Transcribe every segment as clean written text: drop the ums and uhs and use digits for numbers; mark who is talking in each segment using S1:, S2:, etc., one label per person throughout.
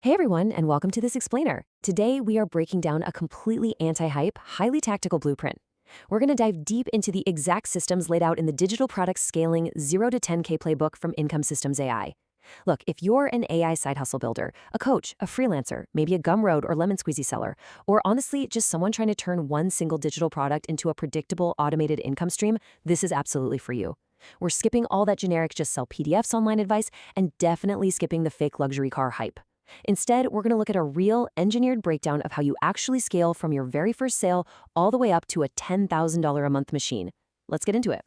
S1: Hey everyone, and welcome to This Explainer. Today we are breaking down a completely anti-hype, highly tactical blueprint. We're going to dive deep into the exact systems laid out in the digital product scaling 0 to 10K playbook from Income Systems AI. Look, if you're an AI side hustle builder, a coach, a freelancer, maybe a Gumroad or lemon squeezy seller, or honestly just someone trying to turn one single digital product into a predictable automated income stream, this is absolutely for you. We're skipping all that generic just sell PDFs online advice and definitely skipping the fake luxury car hype. Instead, we're going to look at a real, engineered breakdown of how you actually scale from your very first sale all the way up to a $10,000 a month machine. Let's get into it.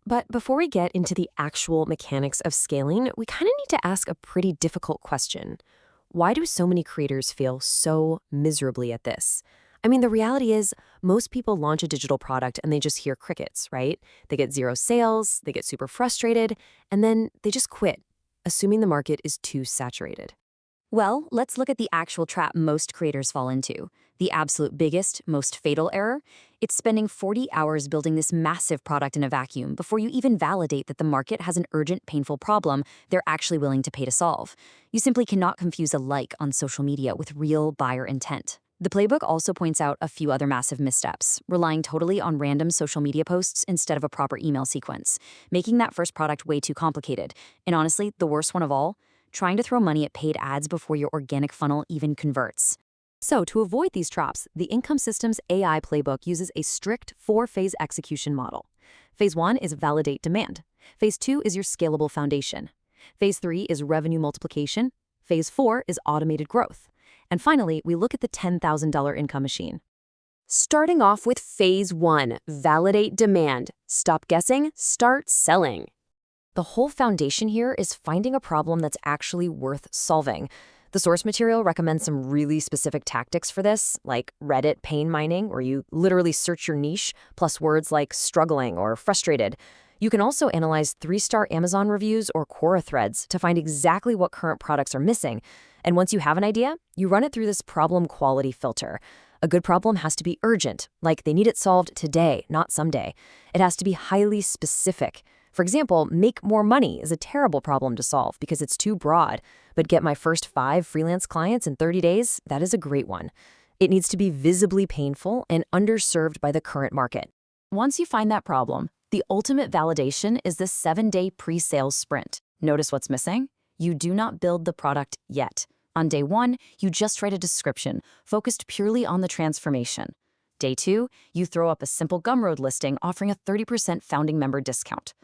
S1: But before we get into the actual mechanics of scaling, we kind of need to ask a pretty difficult question. Why do so many creators fail so miserably at this? I mean, the reality is, most people launch a digital product and they just hear crickets, right? They get zero sales, they get super frustrated, and then they just quit, assuming the market is too saturated.
S2: Well, let's look at the actual trap most creators fall into. The absolute biggest, most fatal error? It's spending 40 hours building this massive product in a vacuum before you even validate that the market has an urgent, painful problem they're actually willing to pay to solve. You simply cannot confuse a like on social media with real buyer intent. The playbook also points out a few other massive missteps, relying totally on random social media posts instead of a proper email sequence, making that first product way too complicated. And honestly, the worst one of all, trying to throw money at paid ads before your organic funnel even converts.
S1: So to avoid these traps, the Income Systems AI playbook uses a strict four-phase execution model. Phase 1 is validate demand. Phase 2 is your scalable foundation. Phase 3 is revenue multiplication. Phase 4 is automated growth. And finally, we look at the $10,000 income machine. Starting off with Phase 1, validate demand. Stop guessing, start selling. The whole foundation here is finding a problem that's actually worth solving. The source material recommends some really specific tactics for this, like Reddit pain mining, where you literally search your niche, plus words like struggling or frustrated. You can also analyze 3-star Amazon reviews or Quora threads to find exactly what current products are missing. And once you have an idea, you run it through this problem quality filter. A good problem has to be urgent, like they need it solved today, not someday. It has to be highly specific. For example, make more money is a terrible problem to solve because it's too broad, but get my first 5 freelance clients in 30 days, that is a great one. It needs to be visibly painful and underserved by the current market. Once you find that problem, the ultimate validation is the 7-day pre-sales sprint. Notice what's missing? You do not build the product yet. On day 1, you just write a description, focused purely on the transformation. Day 2, you throw up a simple Gumroad listing offering a 30% founding member discount.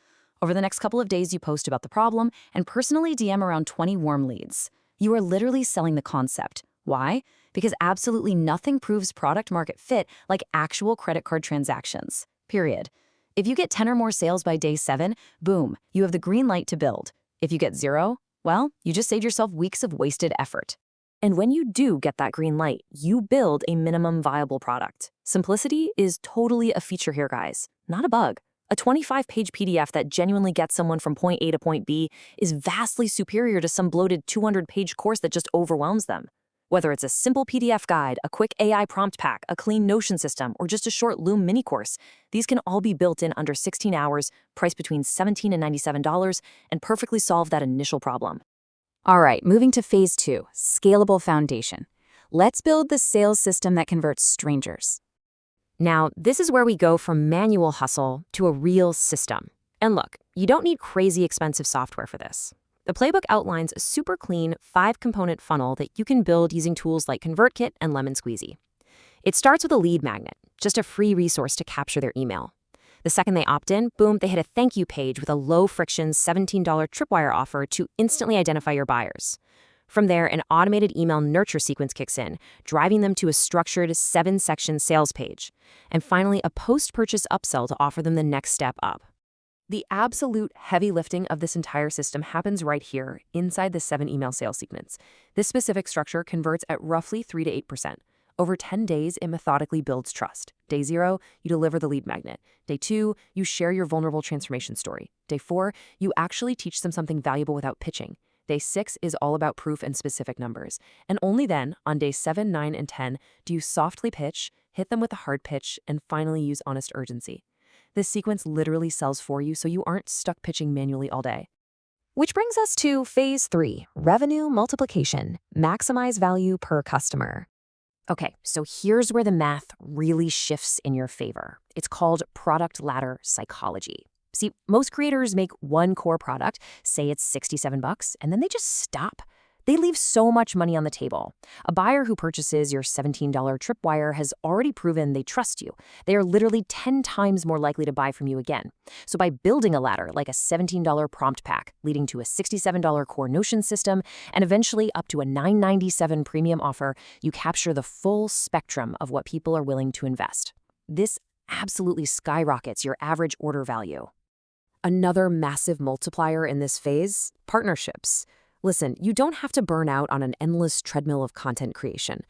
S1: Over the next couple of days, you post about the problem and personally DM around 20 warm leads. You are literally selling the concept. Why? Because absolutely nothing proves product market fit like actual credit card transactions. Period. If you get 10 or more sales by day 7, boom, you have the green light to build. If you get 0, well, you just saved yourself weeks of wasted effort. And when you do get that green light, you build a minimum viable product. Simplicity is totally a feature here, guys, not a bug. A 25-page PDF that genuinely gets someone from point A to point B is vastly superior to some bloated 200-page course that just overwhelms them. Whether it's a simple PDF guide, a quick AI prompt pack, a clean Notion system, or just a short Loom mini course, these can all be built in under 16 hours, priced between $17 and $97, and perfectly solve that initial problem. All right, moving to Phase 2, scalable foundation. Let's build the sales system that converts strangers. Now, this is where we go from manual hustle to a real system. And look, you don't need crazy expensive software for this. The playbook outlines a super clean 5-component funnel that you can build using tools like ConvertKit and Lemon Squeezy. It starts with a lead magnet, just a free resource to capture their email. The second they opt in, boom, they hit a thank you page with a low-friction $17 Tripwire offer to instantly identify your buyers. From there, an automated email nurture sequence kicks in, driving them to a structured 7-section sales page. And finally, a post-purchase upsell to offer them the next step up. The absolute heavy lifting of this entire system happens right here, inside the 7-email sales sequence. This specific structure converts at roughly 3 to 8%. Over 10 days, it methodically builds trust. Day 0, you deliver the lead magnet. Day 2, you share your vulnerable transformation story. Day 4, you actually teach them something valuable without pitching. Day 6 is all about proof and specific numbers. And only then, on day 7, 9, and 10, do you softly pitch, hit them with a hard pitch, and finally use honest urgency. This sequence literally sells for you so you aren't stuck pitching manually all day. Which brings us to phase 3, revenue multiplication, maximize value per customer. Okay, so here's where the math really shifts in your favor. It's called product ladder psychology. See, most creators make one core product, say it's $67, and then they just stop. They leave so much money on the table. A buyer who purchases your $17 Tripwire has already proven they trust you. They are literally 10 times more likely to buy from you again. So by building a ladder like a $17 prompt pack, leading to a $67 core Notion system, and eventually up to a $9.97 premium offer, you capture the full spectrum of what people are willing to invest. This absolutely skyrockets your average order value. Another massive multiplier in this phase, partnerships. Listen, you don't have to burn out on an endless treadmill of content creation.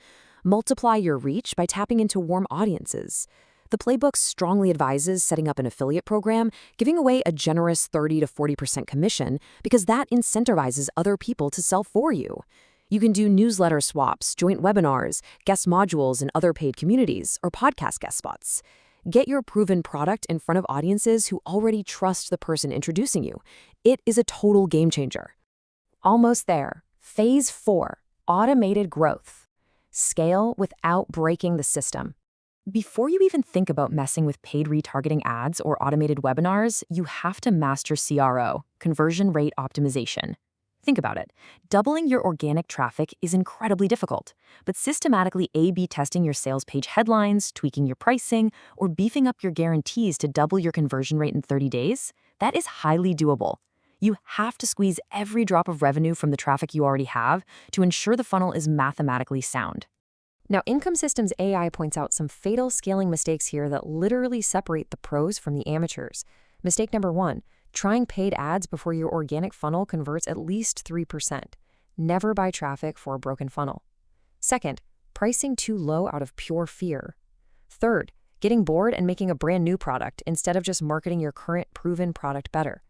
S1: Multiply your reach by tapping into warm audiences. The Playbook strongly advises setting up an affiliate program, giving away a generous 30 to 40% commission because that incentivizes other people to sell for you. You can do newsletter swaps, joint webinars, guest modules in other paid communities, or podcast guest spots. Get your proven product in front of audiences who already trust the person introducing you. It is a total game changer. Almost there. Phase 4, automated growth. Scale without breaking the system. Before you even think about messing with paid retargeting ads or automated webinars, you have to master CRO, conversion rate optimization. Think about it. Doubling your organic traffic is incredibly difficult, but systematically A/B testing your sales page headlines, tweaking your pricing, or beefing up your guarantees to double your conversion rate in 30 days, that is highly doable. You have to squeeze every drop of revenue from the traffic you already have to ensure the funnel is mathematically sound. Now, Income Systems AI points out some fatal scaling mistakes here that literally separate the pros from the amateurs. Mistake number 1, trying paid ads before your organic funnel converts at least 3%. Never buy traffic for a broken funnel. Second, pricing too low out of pure fear. Third, getting bored and making a brand new product instead of just marketing your current proven product better.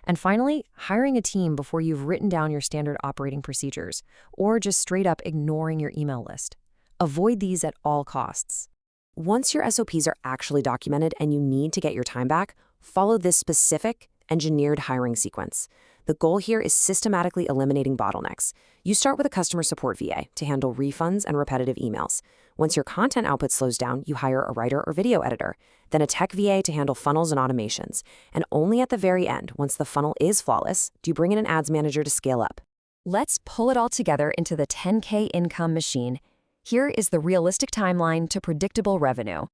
S1: And finally, hiring a team before you've written down your standard operating procedures, or just straight up ignoring your email list. Avoid these at all costs. Once your SOPs are actually documented and you need to get your time back, follow this specific, engineered hiring sequence. The goal here is systematically eliminating bottlenecks. You start with a customer support VA to handle refunds and repetitive emails. Once your content output slows down, you hire a writer or video editor, then a tech VA to handle funnels and automations. And only at the very end, once the funnel is flawless, do you bring in an ads manager to scale up. Let's pull it all together into the 10K income machine. Here is the realistic timeline to predictable revenue.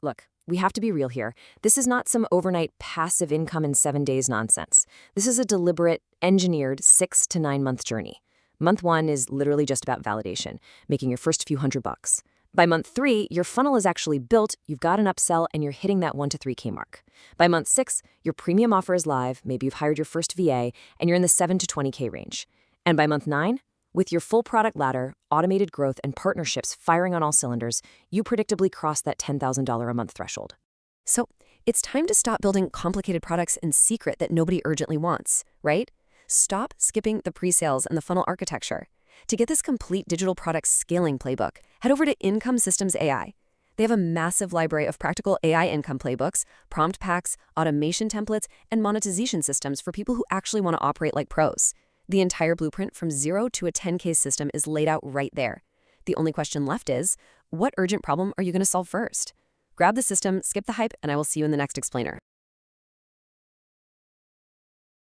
S1: Look, we have to be real here. This is not some overnight passive income in 7 days nonsense. This is a deliberate, engineered 6 to 9 month journey. Month 1 is literally just about validation, making your first few $100. By month 3, your funnel is actually built, you've got an upsell, and you're hitting that 1 to 3K mark. By month 6, your premium offer is live, maybe you've hired your first VA, and you're in the 7 to 20K range. And by month 9, with your full product ladder, automated growth, and partnerships firing on all cylinders, you predictably cross that $10,000 a month threshold. So it's time to stop building complicated products in secret that nobody urgently wants, right? Stop skipping the pre-sales and the funnel architecture. To get this complete digital product scaling playbook, head over to Income Systems AI. They have a massive library of practical AI income playbooks, prompt packs, automation templates, and monetization systems for people who actually want to operate like pros. The entire blueprint from 0 to a 10K system is laid out right there. The only question left is, what urgent problem are you going to solve first? Grab the system, skip the hype, and I will see you in the next explainer.